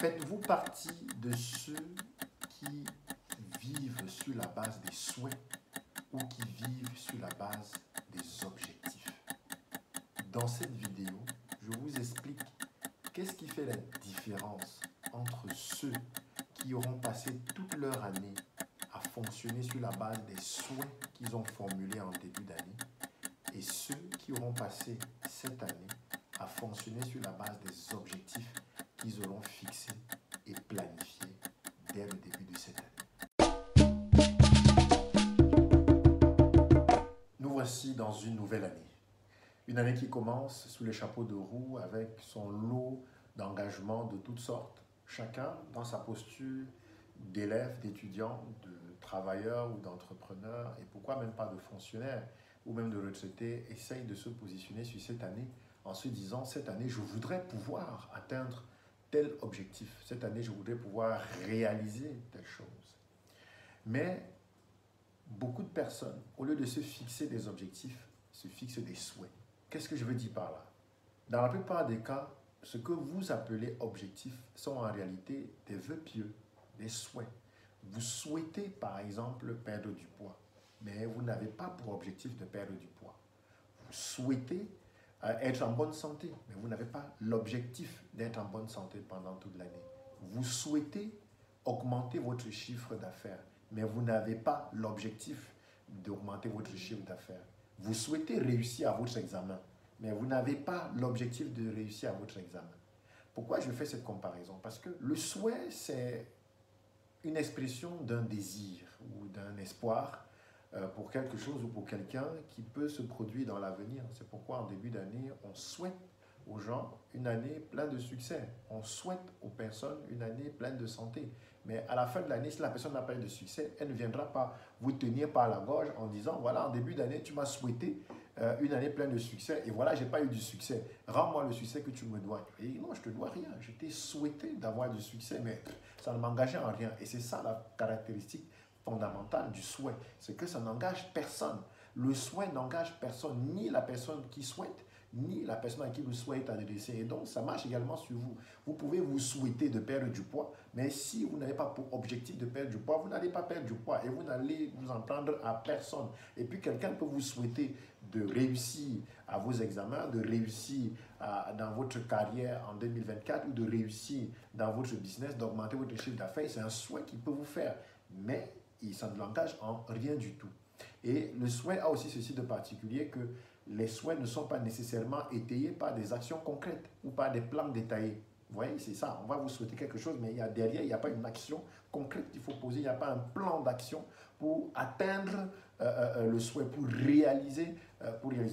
Faites-vous partie de ceux qui vivent sur la base des souhaits ou qui vivent sur la base des objectifs? Dans cette vidéo, je vous explique qu'est-ce qui fait la différence entre ceux qui auront passé toute leur année à fonctionner sur la base des souhaits qu'ils ont formulés en début d'année et ceux qui auront passé cette année à fonctionner sur la base des objectifs qu'ils auront fixés et planifiés dès le début de cette année. Nous voici dans une nouvelle année. Une année qui commence sous les chapeaux de roue avec son lot d'engagements de toutes sortes, chacun dans sa posture d'élève, d'étudiant, de travailleur ou d'entrepreneur, et pourquoi même pas de fonctionnaire ou même de retraité, essaye de se positionner sur cette année en se disant, cette année, je voudrais pouvoir atteindre tel objectif. Cette année, je voudrais pouvoir réaliser telle chose. Mais beaucoup de personnes, au lieu de se fixer des objectifs, se fixent des souhaits. Qu'est-ce que je veux dire par là? Dans la plupart des cas, ce que vous appelez objectifs sont en réalité des vœux pieux, des souhaits. Vous souhaitez par exemple perdre du poids, mais vous n'avez pas pour objectif de perdre du poids. Vous souhaitez être en bonne santé, mais vous n'avez pas l'objectif d'être en bonne santé pendant toute l'année. Vous souhaitez augmenter votre chiffre d'affaires, mais vous n'avez pas l'objectif d'augmenter votre chiffre d'affaires. Vous souhaitez réussir à votre examen, mais vous n'avez pas l'objectif de réussir à votre examen. Pourquoi je fais cette comparaison? Parce que le souhait, c'est une expression d'un désir ou d'un espoir pour quelque chose ou pour quelqu'un qui peut se produire dans l'avenir. C'est pourquoi en début d'année, on souhaite aux gens une année pleine de succès. On souhaite aux personnes une année pleine de santé. Mais à la fin de l'année, si la personne n'a pas eu de succès, elle ne viendra pas vous tenir par la gorge en disant, voilà, en début d'année, tu m'as souhaité une année pleine de succès et voilà, je n'ai pas eu du succès. Rends-moi le succès que tu me dois. Et non, je ne te dois rien. Je t'ai souhaité d'avoir du succès, mais ça ne m'engageait en rien. Et c'est ça la caractéristique fondamentale du souhait. C'est que ça n'engage personne. Le souhait n'engage personne, ni la personne qui souhaite, ni la personne à qui le souhait est adressé. Et donc, ça marche également sur vous. Vous pouvez vous souhaiter de perdre du poids, mais si vous n'avez pas pour objectif de perdre du poids, vous n'allez pas perdre du poids et vous n'allez vous en prendre à personne. Et puis, quelqu'un peut vous souhaiter de réussir à vos examens, de réussir dans votre carrière en 2024 ou de réussir dans votre business, d'augmenter votre chiffre d'affaires. C'est un souhait qu'il peut vous faire, mais ça ne l'engage en rien du tout. Et le souhait a aussi ceci de particulier que les souhaits ne sont pas nécessairement étayés par des actions concrètes ou par des plans détaillés. Vous voyez, c'est ça. On va vous souhaiter quelque chose, mais derrière, il n'y a pas une action concrète qu'il faut poser. Il n'y a pas un plan d'action pour atteindre le souhait, pour réaliser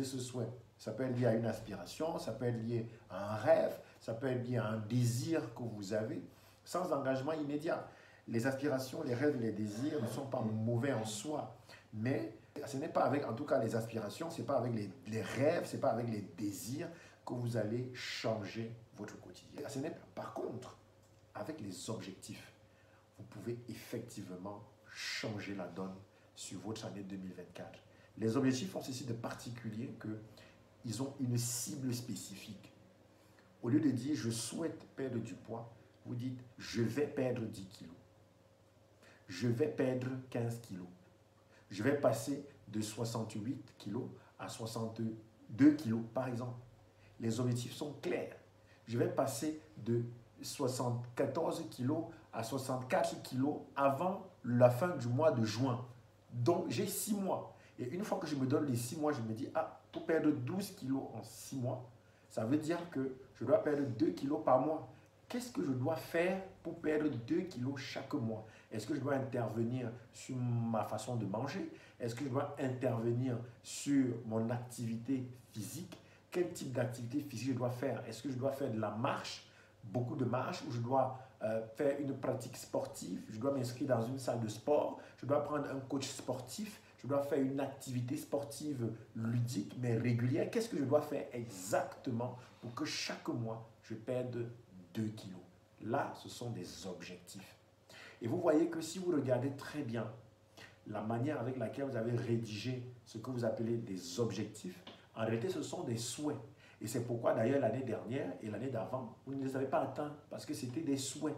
ce souhait. Ça peut être lié à une aspiration, ça peut être lié à un rêve, ça peut être lié à un désir que vous avez, sans engagement immédiat. Les aspirations, les rêves, les désirs ne sont pas mauvais en soi, mais ce n'est pas avec, en tout cas les aspirations, ce n'est pas avec les rêves, ce n'est pas avec les désirs que vous allez changer votre quotidien. Ce n'est pas, par contre, avec les objectifs, vous pouvez effectivement changer la donne sur votre année 2024. Les objectifs ont ceci de particulier qu'ils ont une cible spécifique. Au lieu de dire « je souhaite perdre du poids », vous dites « je vais perdre 10 kilos ». Je vais perdre 15 kilos. Je vais passer de 68 kilos à 62 kilos, par exemple. Les objectifs sont clairs. Je vais passer de 74 kilos à 64 kilos avant la fin du mois de juin. Donc, j'ai 6 mois. Et une fois que je me donne les 6 mois, je me dis, ah, pour perdre 12 kilos en 6 mois, ça veut dire que je dois perdre 2 kilos par mois. Qu'est-ce que je dois faire pour perdre 2 kilos chaque mois? Est-ce que je dois intervenir sur ma façon de manger? Est-ce que je dois intervenir sur mon activité physique? Quel type d'activité physique je dois faire? Est-ce que je dois faire de la marche, beaucoup de marche, ou je dois faire une pratique sportive? Je dois m'inscrire dans une salle de sport? Je dois prendre un coach sportif? Je dois faire une activité sportive ludique mais régulière? Qu'est-ce que je dois faire exactement pour que chaque mois, je perde 2 kilos? Là, ce sont des objectifs. Et vous voyez que si vous regardez très bien la manière avec laquelle vous avez rédigé ce que vous appelez des objectifs, en réalité, ce sont des souhaits. Et c'est pourquoi d'ailleurs l'année dernière et l'année d'avant, vous ne les avez pas atteints parce que c'était des souhaits.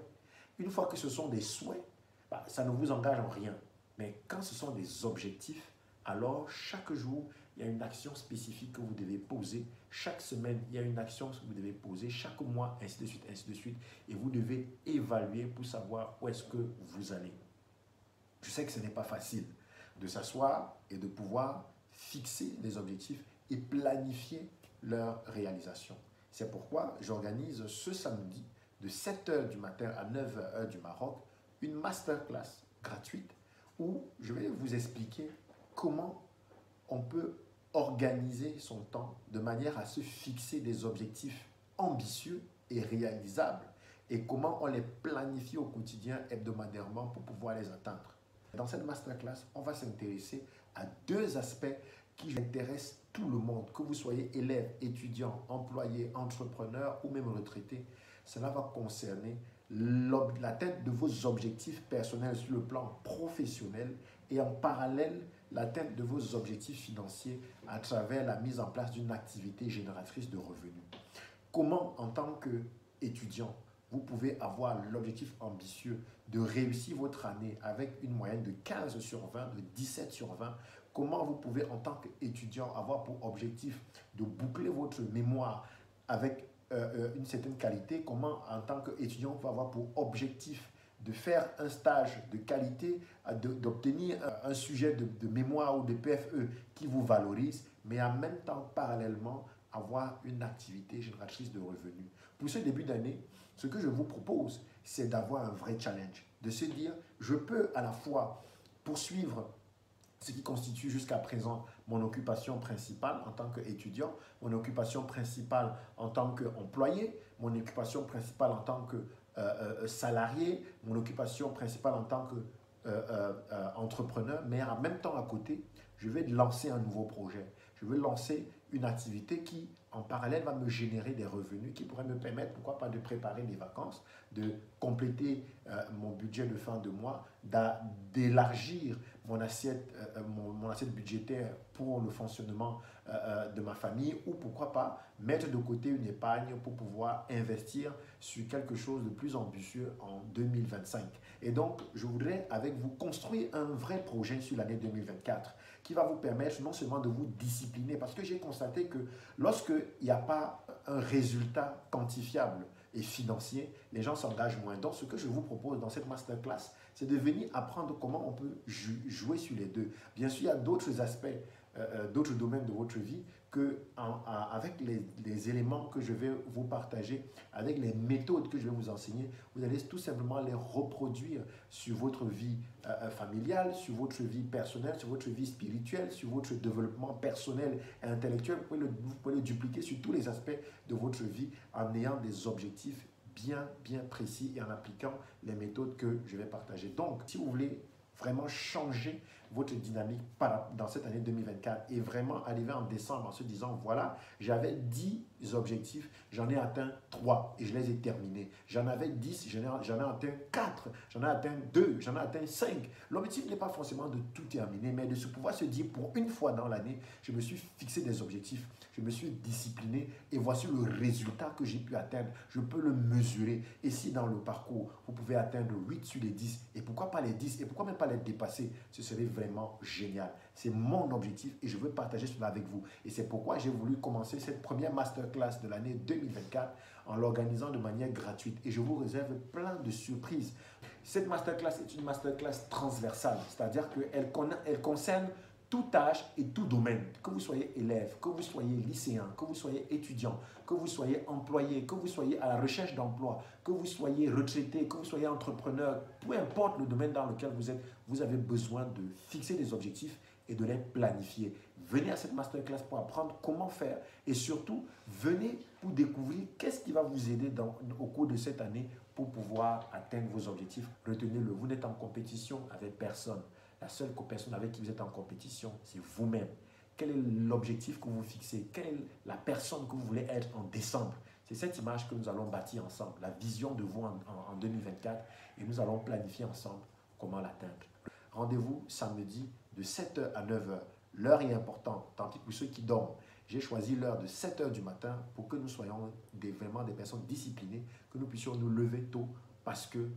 Une fois que ce sont des souhaits, bah, ça ne vous engage en rien. Mais quand ce sont des objectifs, alors chaque jour, il y a une action spécifique que vous devez poser. Chaque semaine, il y a une action que vous devez poser. Chaque mois, ainsi de suite, ainsi de suite. Et vous devez évaluer pour savoir où est-ce que vous allez. Je sais que ce n'est pas facile de s'asseoir et de pouvoir fixer des objectifs et planifier leur réalisation. C'est pourquoi j'organise ce samedi de 7h du matin à 9h du Maroc une masterclass gratuite où je vais vous expliquer comment on peut organiser son temps de manière à se fixer des objectifs ambitieux et réalisables et comment on les planifie au quotidien, hebdomadairement pour pouvoir les atteindre. Dans cette masterclass, on va s'intéresser à deux aspects qui intéressent tout le monde, que vous soyez élève, étudiant, employé, entrepreneur ou même retraité. Cela va concerner l'atteinte de vos objectifs personnels sur le plan professionnel et en parallèle l'atteinte de vos objectifs financiers à travers la mise en place d'une activité génératrice de revenus. Comment, en tant qu'étudiant, vous pouvez avoir l'objectif ambitieux de réussir votre année avec une moyenne de 15 sur 20, de 17 sur 20. Comment vous pouvez, en tant qu'étudiant, avoir pour objectif de boucler votre mémoire avec une certaine qualité. Comment, en tant qu'étudiant, vous pouvez avoir pour objectif de faire un stage de qualité, d'obtenir un sujet de mémoire ou de PFE qui vous valorise, mais en même temps, parallèlement, avoir une activité génératrice de revenus. Pour ce début d'année, ce que je vous propose, c'est d'avoir un vrai challenge, de se dire, je peux à la fois poursuivre ce qui constitue jusqu'à présent mon occupation principale en tant qu'étudiant, mon occupation principale en tant qu'employé, mon occupation principale en tant que salarié, mon occupation principale en tant qu'entrepreneur, mais en même temps à côté, je vais lancer un nouveau projet. Je veux lancer une activité qui, en parallèle, va me générer des revenus qui pourraient me permettre, pourquoi pas, de préparer mes vacances, de compléter mon budget de fin de mois, d'élargir mon assiette budgétaire pour le fonctionnement de ma famille ou pourquoi pas mettre de côté une épargne pour pouvoir investir sur quelque chose de plus ambitieux en 2025. Et donc, je voudrais avec vous construire un vrai projet sur l'année 2024 qui va vous permettre non seulement de vous discipliner, parce que j'ai constaté que lorsqu'il n'y a pas un résultat quantifiable et financier, les gens s'engagent moins. Donc, ce que je vous propose dans cette masterclass, c'est de venir apprendre comment on peut jouer sur les deux. Bien sûr, il y a d'autres aspects, d'autres domaines de votre vie que avec les éléments que je vais vous partager, avec les méthodes que je vais vous enseigner, vous allez tout simplement les reproduire sur votre vie familiale, sur votre vie personnelle, sur votre vie spirituelle, sur votre développement personnel et intellectuel. Vous pouvez le dupliquer sur tous les aspects de votre vie en ayant des objectifs bien précis et en appliquant les méthodes que je vais partager. Donc, si vous voulez vraiment changer votre dynamique dans cette année 2024 et vraiment arriver en décembre en se disant, voilà, j'avais 10 objectifs, j'en ai atteint 3 et je les ai terminés. J'en avais 10, j'en ai atteint 4, j'en ai atteint 2, j'en ai atteint 5. L'objectif n'est pas forcément de tout terminer, mais de pouvoir se dire, pour une fois dans l'année, je me suis fixé des objectifs, je me suis discipliné et voici le résultat que j'ai pu atteindre. Je peux le mesurer. Et si dans le parcours, vous pouvez atteindre 8 sur les 10, et pourquoi pas les 10, et pourquoi même pas les dépasser, ce serait vraiment génial. C'est mon objectif et je veux partager cela avec vous. Et c'est pourquoi j'ai voulu commencer cette première masterclass de l'année 2024 en l'organisant de manière gratuite. Et je vous réserve plein de surprises. Cette masterclass est une masterclass transversale, c'est-à-dire qu'elle concerne tout âge et tout domaine, que vous soyez élève, que vous soyez lycéen, que vous soyez étudiant, que vous soyez employé, que vous soyez à la recherche d'emploi, que vous soyez retraité, que vous soyez entrepreneur, peu importe le domaine dans lequel vous êtes, vous avez besoin de fixer des objectifs et de les planifier. Venez à cette masterclass pour apprendre comment faire et surtout, venez pour découvrir qu'est-ce qui va vous aider au cours de cette année pour pouvoir atteindre vos objectifs. Retenez-le, vous n'êtes en compétition avec personne. La seule personne avec qui vous êtes en compétition, c'est vous-même. Quel est l'objectif que vous fixez? Quelle est la personne que vous voulez être en décembre? C'est cette image que nous allons bâtir ensemble, la vision de vous en 2024 et nous allons planifier ensemble comment l'atteindre. Rendez-vous samedi de 7h à 9h. L'heure est importante, tant pis pour ceux qui dorment. J'ai choisi l'heure de 7 heures du matin pour que nous soyons vraiment des personnes disciplinées, que nous puissions nous lever tôt parce que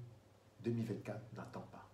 2024 n'attend pas.